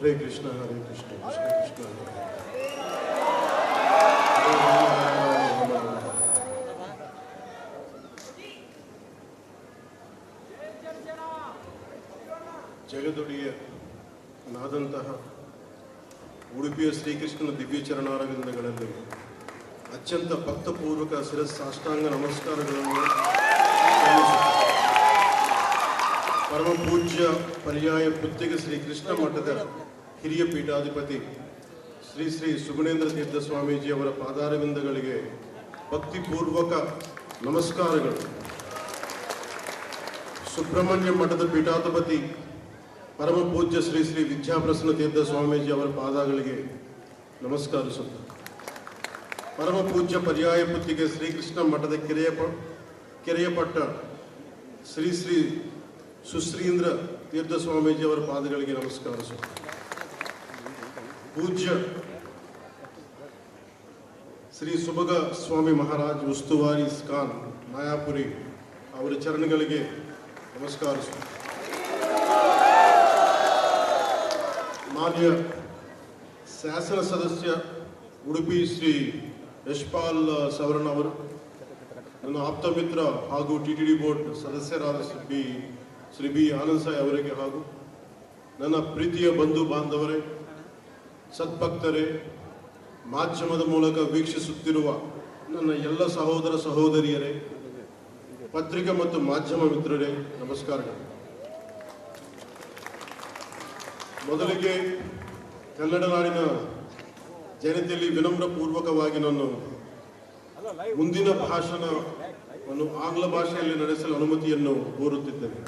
ಹರೇ ಕೃಷ್ಣ ಕೃಷ್ಣ ಕೃಷ್ಣ ಜಗದೊಡೆಯನಾದಂತಹ ಉಡುಪಿಯ ಶ್ರೀಕೃಷ್ಣನ ದಿವ್ಯ ಚರಣಾರವಿಂದಗಳಲ್ಲಿ ಅತ್ಯಂತ ಭಕ್ತಪೂರ್ವಕ ಶಿರಸಾಷ್ಟಾಂಗ ನಮಸ್ಕಾರಗಳನ್ನು ಸಲ್ಲಿಸುತ್ತೇನೆ. ಪರಮ ಪೂಜ್ಯ ಪರ್ಯಾಯ ಪುತ್ತಿಗೆ ಶ್ರೀಕೃಷ್ಣ ಮಠದ ಹಿರಿಯ ಪೀಠಾಧಿಪತಿ ಶ್ರೀ ಶ್ರೀ ಸುಗುಣೇಂದ್ರ ತೀರ್ಥ ಸ್ವಾಮೀಜಿಯವರ ಪಾದಾರವಿಂದಗಳಿಗೆ ಭಕ್ತಿಪೂರ್ವಕ ನಮಸ್ಕಾರಗಳು. ಸುಬ್ರಹ್ಮಣ್ಯ ಮಠದ ಪೀಠಾಧಿಪತಿ ಪರಮ ಪೂಜ್ಯ ಶ್ರೀ ಶ್ರೀ ವಿದ್ಯಾಪ್ರಸನ್ನ ತೀರ್ಥ ಸ್ವಾಮೀಜಿ ಅವರ ಪಾದಗಳಿಗೆ ನಮಸ್ಕರಿಸುತ್ತ ಪರಮ ಪೂಜ್ಯ ಪರ್ಯಾಯ ಪುತ್ತಿಗೆ ಶ್ರೀಕೃಷ್ಣ ಮಠದ ಕೆರೆಯಪಟ್ಟ ಶ್ರೀ ಶ್ರೀ ಸುಶ್ರೀಂದ್ರ ತೀರ್ಥ ಸ್ವಾಮೀಜಿ ಅವರ ಪಾದಗಳಿಗೆ ನಮಸ್ಕರಿಸುತ್ತ ಪೂಜ್ಯ ಶ್ರೀ ಸುಭಗ ಸ್ವಾಮಿ ಮಹಾರಾಜ್ ಉಸ್ತುವಾರಿ ಇಸ್ಕಾನ್ ಮಾಯಾಪುರಿ ಅವರ ಚರಣಗಳಿಗೆ ನಮಸ್ಕರಿಸುತ್ತ ಮಾನ್ಯ ಶಾಸನ ಸದಸ್ಯ ಉಡುಪಿ ಶ್ರೀ ಯಶ್ಪಾಲ್ ಸವರ್ಣ ಅವರು, ನನ್ನ ಆಪ್ತ ಮಿತ್ರ ಹಾಗೂ ಟಿಟಿಡಿ ಬೋರ್ಡ್ ಸದಸ್ಯರಾದ ಶ್ರೀ ಬಿ ಆನಂದ್ ಸಾಯಿ ಅವರಿಗೆ, ಹಾಗೂ ನನ್ನ ಪ್ರೀತಿಯ ಬಂಧು ಬಾಂಧವರೇ, ಸದ್ಭಕ್ತರೇ, ಮಾಧ್ಯಮದ ಮೂಲಕ ವೀಕ್ಷಿಸುತ್ತಿರುವ ನನ್ನ ಎಲ್ಲ ಸಹೋದರ ಸಹೋದರಿಯರೇ, ಪತ್ರಿಕಾ ಮತ್ತು ಮಾಧ್ಯಮ ಮಿತ್ರರೇ, ನಮಸ್ಕಾರಗಳು. ಮೊದಲಿಗೆ ಕನ್ನಡ ನಾಡಿನ ಜನತೆಯಲ್ಲಿ ವಿನಮ್ರ ಪೂರ್ವಕವಾಗಿ ನಾನು ಮುಂದಿನ ಭಾಷಣವನ್ನು ಆಂಗ್ಲ ಭಾಷೆಯಲ್ಲಿ ನಡೆಸಲು ಅನುಮತಿಯನ್ನು ಕೋರುತ್ತಿದ್ದೇನೆ.